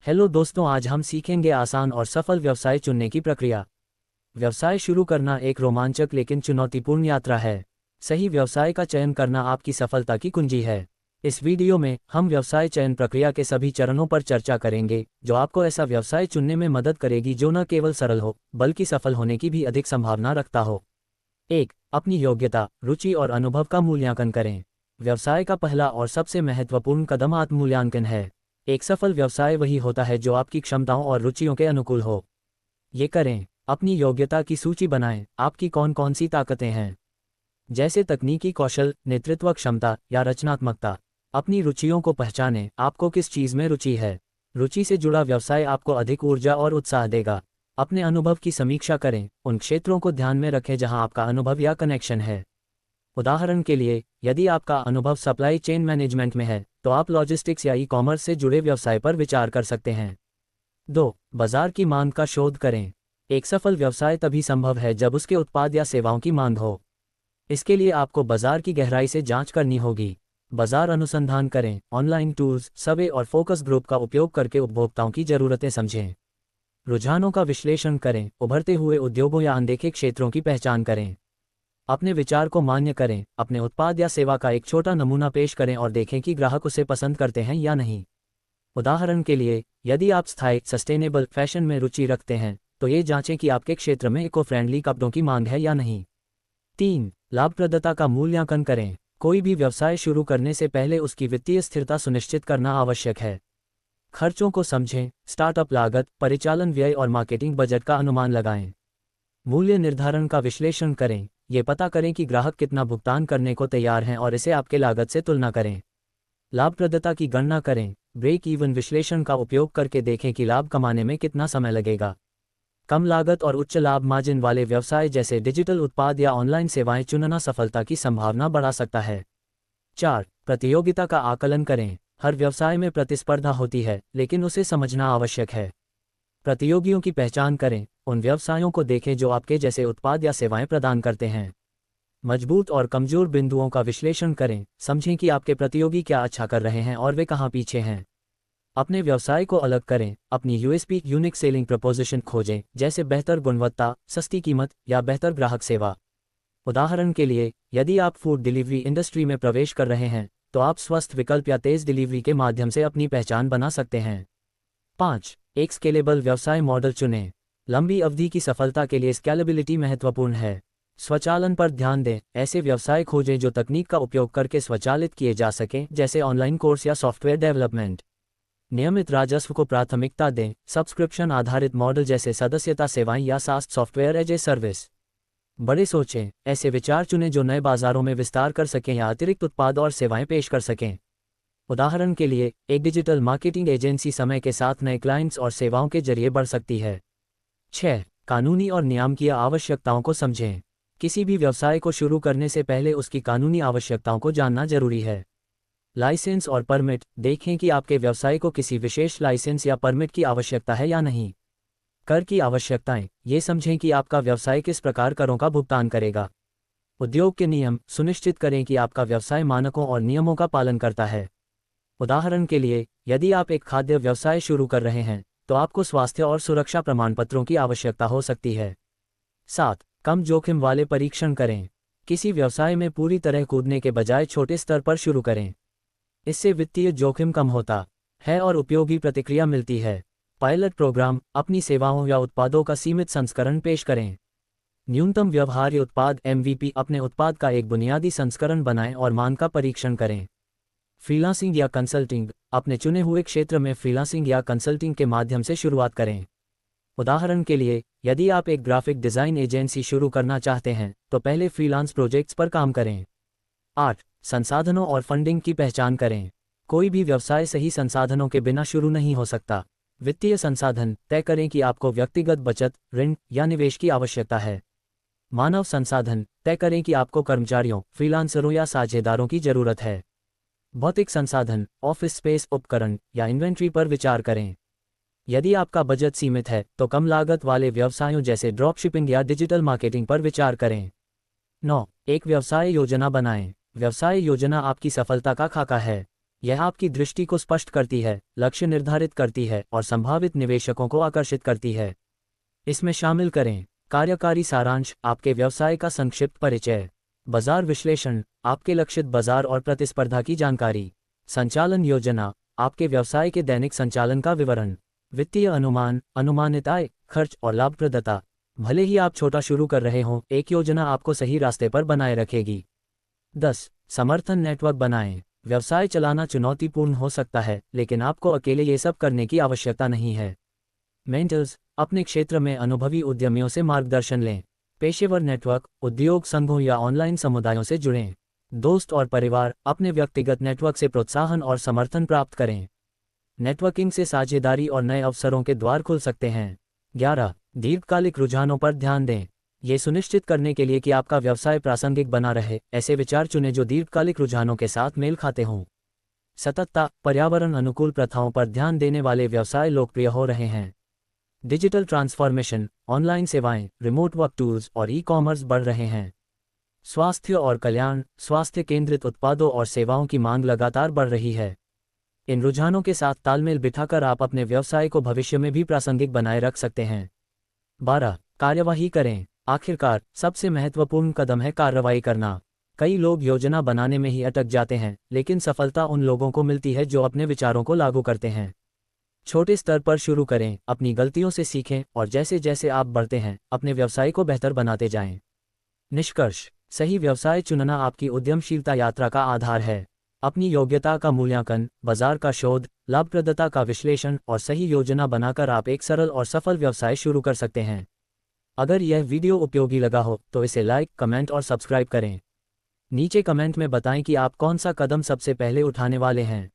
Hello दोस्तों, आज हम सीखेंगे आसान और सफल व्यवसाय चुनने की प्रक्रिया। व्यवसाय शुरू करना एक रोमांचक लेकिन चुनौतीपूर्ण यात्रा है। सही व्यवसाय का चयन करना आपकी सफलता की कुंजी है। इस वीडियो में हम व्यवसाय चयन प्रक्रिया के सभी चरणों पर चर्चा करेंगे, जो आपको ऐसा व्यवसाय चुनने में मदद करेगी जो न केवल सरल हो, बल्कि सफल होने की भी अधिक संभावना रखता हो। 1. अपनी योग्यता, रुचि और अनुभव का मूल्यांकन करें। व्यवसाय का पहला और सबसे महत्वपूर्ण कदम आत्ममूल्यांकन है। एक सफल व्यवसाय वही होता है जो आपकी क्षमताओं और रुचियों के अनुकूल हो। ये करें। अपनी योग्यता की सूची बनाएं। आपकी कौन कौन सी ताकतें हैं, जैसे तकनीकी कौशल, नेतृत्व क्षमता या रचनात्मकता। अपनी रुचियों को पहचानें। आपको किस चीज़ में रुचि है। रुचि से जुड़ा व्यवसाय आपको अधिक ऊर्जा और उत्साह देगा। अपने अनुभव की समीक्षा करें। उन क्षेत्रों को ध्यान में रखें जहां आपका अनुभव या कनेक्शन है। उदाहरण के लिए, यदि आपका अनुभव सप्लाई चेन मैनेजमेंट में है, तो आप लॉजिस्टिक्स या ई-कॉमर्स से जुड़े व्यवसाय पर विचार कर सकते हैं। 2. बाजार की मांग का शोध करें। एक सफल व्यवसाय तभी संभव है जब उसके उत्पाद या सेवाओं की मांग हो। इसके लिए आपको बाजार की गहराई से जांच करनी होगी। बाजार अनुसंधान करें। ऑनलाइन टूल्स, सर्वे और फोकस ग्रुप का उपयोग करके उपभोक्ताओं की ज़रूरतें समझें। रुझानों का विश्लेषण करें। उभरते हुए उद्योगों या अनदेखे क्षेत्रों की पहचान करें। अपने विचार को मान्य करें। अपने उत्पाद या सेवा का एक छोटा नमूना पेश करें और देखें कि ग्राहक उसे पसंद करते हैं या नहीं। उदाहरण के लिए, यदि आप स्थायी सस्टेनेबल फैशन में रुचि रखते हैं, तो ये जांचें कि आपके क्षेत्र में इको फ्रेंडली कपड़ों की मांग है या नहीं। 3. लाभप्रदता का मूल्यांकन करें। कोई भी व्यवसाय शुरू करने से पहले उसकी वित्तीय स्थिरता सुनिश्चित करना आवश्यक है। खर्चों को समझें। स्टार्टअप लागत, परिचालन व्यय और मार्केटिंग बजट का अनुमान लगाएं। मूल्य निर्धारण का विश्लेषण करें। ये पता करें कि ग्राहक कितना भुगतान करने को तैयार हैं और इसे आपके लागत से तुलना करें। लाभप्रदता की गणना करें। ब्रेक इवन विश्लेषण का उपयोग करके देखें कि लाभ कमाने में कितना समय लगेगा। कम लागत और उच्च लाभ मार्जिन वाले व्यवसाय जैसे डिजिटल उत्पाद या ऑनलाइन सेवाएं चुनना सफलता की संभावना बढ़ा सकता है। 4. प्रतियोगिता का आकलन करें। हर व्यवसाय में प्रतिस्पर्धा होती है, लेकिन उसे समझना आवश्यक है। प्रतियोगियों की पहचान करें। उन व्यवसायों को देखें जो आपके जैसे उत्पाद या सेवाएं प्रदान करते हैं। मजबूत और कमजोर बिंदुओं का विश्लेषण करें। समझें कि आपके प्रतियोगी क्या अच्छा कर रहे हैं और वे कहाँ पीछे हैं। अपने व्यवसाय को अलग करें। अपनी यूएसपी यूनिक सेलिंग प्रपोजिशन खोजें, जैसे बेहतर गुणवत्ता, सस्ती कीमत या बेहतर ग्राहक सेवा। उदाहरण के लिए, यदि आप फूड डिलीवरी इंडस्ट्री में प्रवेश कर रहे हैं, तो आप स्वस्थ विकल्प या तेज़ डिलीवरी के माध्यम से अपनी पहचान बना सकते हैं। 5. एक स्केलेबल व्यवसाय मॉडल चुनें। लंबी अवधि की सफलता के लिए स्केलेबिलिटी महत्वपूर्ण है। स्वचालन पर ध्यान दें। ऐसे व्यवसाय खोजें जो तकनीक का उपयोग करके स्वचालित किए जा सकें, जैसे ऑनलाइन कोर्स या सॉफ्टवेयर डेवलपमेंट। नियमित राजस्व को प्राथमिकता दें। सब्सक्रिप्शन आधारित मॉडल जैसे सदस्यता सेवाएं या सास सॉफ्टवेयर एज ए सर्विस। बड़े सोचें। ऐसे विचार चुनें जो नए बाजारों में विस्तार कर सकें या अतिरिक्त उत्पाद और सेवाएं पेश कर सकें। उदाहरण के लिए, एक डिजिटल मार्केटिंग एजेंसी समय के साथ नए क्लाइंट्स और सेवाओं के जरिए बढ़ सकती है। 6. कानूनी और नियामकीय आवश्यकताओं को समझें। किसी भी व्यवसाय को शुरू करने से पहले उसकी कानूनी आवश्यकताओं को जानना जरूरी है। लाइसेंस और परमिट। देखें कि आपके व्यवसाय को किसी विशेष लाइसेंस या परमिट की आवश्यकता है या नहीं। कर की आवश्यकताएं। ये समझें कि आपका व्यवसाय किस प्रकार करों का भुगतान करेगा। उद्योग के नियम। सुनिश्चित करें कि आपका व्यवसाय मानकों और नियमों का पालन करता है। उदाहरण के लिए, यदि आप एक खाद्य व्यवसाय शुरू कर रहे हैं, तो आपको स्वास्थ्य और सुरक्षा प्रमाणपत्रों की आवश्यकता हो सकती है। 7. कम जोखिम वाले परीक्षण करें। किसी व्यवसाय में पूरी तरह कूदने के बजाय छोटे स्तर पर शुरू करें। इससे वित्तीय जोखिम कम होता है और उपयोगी प्रतिक्रिया मिलती है। Pilot program. अपनी सेवाओं या उत्पादों का सीमित संस्करण पेश करें। न्यूनतम व्यवहार्य उत्पाद MVP। अपने उत्पाद का एक बुनियादी संस्करण बनाएं और मान का परीक्षण करें। फ्रीलांसिंग या कंसल्टिंग। अपने चुने हुए क्षेत्र में फ्रीलांसिंग या कंसल्टिंग के माध्यम से शुरुआत करें। उदाहरण के लिए, यदि आप एक ग्राफिक डिज़ाइन एजेंसी शुरू करना चाहते हैं, तो पहले फ्रीलांस प्रोजेक्ट्स पर काम करें। 8. संसाधनों और फंडिंग की पहचान करें। कोई भी व्यवसाय सही संसाधनों के बिना शुरू नहीं हो सकता। वित्तीय संसाधन। तय करें कि आपको व्यक्तिगत बचत, ऋण या निवेश की आवश्यकता है। मानव संसाधन। तय करें कि आपको कर्मचारियों, फ्रीलांसरों या साझेदारों की जरूरत है। भौतिक संसाधन। ऑफिस स्पेस, उपकरण या इन्वेंट्री पर विचार करें। यदि आपका बजट सीमित है, तो कम लागत वाले व्यवसायों जैसे ड्रॉपशिपिंग या डिजिटल मार्केटिंग पर विचार करें। 9. एक व्यवसाय योजना बनाएं। व्यवसाय योजना आपकी सफलता का खाका है। यह आपकी दृष्टि को स्पष्ट करती है, लक्ष्य निर्धारित करती है और संभावित निवेशकों को आकर्षित करती है। इसमें शामिल करें कार्यकारी सारांश, आपके व्यवसाय का संक्षिप्त परिचय, बाजार विश्लेषण, आपके लक्षित बाजार और प्रतिस्पर्धा की जानकारी, संचालन योजना, आपके व्यवसाय के दैनिक संचालन का विवरण, वित्तीय अनुमान, अनुमानित आय, खर्च और लाभप्रदता। भले ही आप छोटा शुरू कर रहे हों, एक योजना आपको सही रास्ते पर बनाए रखेगी। 10. समर्थन नेटवर्क बनाएं। व्यवसाय चलाना चुनौतीपूर्ण हो सकता है, लेकिन आपको अकेले ये सब करने की आवश्यकता नहीं है। मेंटर्स, अपने क्षेत्र में अनुभवी उद्यमियों से मार्गदर्शन लें। पेशेवर नेटवर्क, उद्योग संघों या ऑनलाइन समुदायों से जुड़ें। दोस्त और परिवार, अपने व्यक्तिगत नेटवर्क से प्रोत्साहन और समर्थन प्राप्त करें। नेटवर्किंग से साझेदारी और नए अवसरों के द्वार खुल सकते हैं। 11. दीर्घकालिक रुझानों पर ध्यान दें। ये सुनिश्चित करने के लिए कि आपका व्यवसाय प्रासंगिक बना रहे, ऐसे विचार चुनें जो दीर्घकालिक रुझानों के साथ मेल खाते हों। सततता, पर्यावरण अनुकूल प्रथाओं पर ध्यान देने वाले व्यवसाय लोकप्रिय हो रहे हैं। डिजिटल ट्रांसफॉर्मेशन, ऑनलाइन सेवाएं, रिमोट वर्क टूल्स और ई-कॉमर्स बढ़ रहे हैं। स्वास्थ्य और कल्याण, स्वास्थ्य केंद्रित उत्पादों और सेवाओं की मांग लगातार बढ़ रही है। इन रुझानों के साथ तालमेल बिठाकर आप अपने व्यवसाय को भविष्य में भी प्रासंगिक बनाए रख सकते हैं। 12. कार्यवाही करें। आखिरकार, सबसे महत्वपूर्ण कदम है कार्रवाई करना। कई लोग योजना बनाने में ही अटक जाते हैं, लेकिन सफलता उन लोगों को मिलती है जो अपने विचारों को लागू करते हैं। छोटे स्तर पर शुरू करें, अपनी गलतियों से सीखें और जैसे जैसे आप बढ़ते हैं, अपने व्यवसाय को बेहतर बनाते जाएं। निष्कर्ष, सही व्यवसाय चुनना आपकी उद्यमशीलता यात्रा का आधार है। अपनी योग्यता का मूल्यांकन, बाजार का शोध, लाभप्रदता का विश्लेषण और सही योजना बनाकर आप एक सरल और सफल व्यवसाय शुरू कर सकते हैं। अगर यह वीडियो उपयोगी लगा हो तो इसे लाइक, कमेंट और सब्सक्राइब करें। नीचे कमेंट में बताएं कि आप कौन सा कदम सबसे पहले उठाने वाले हैं।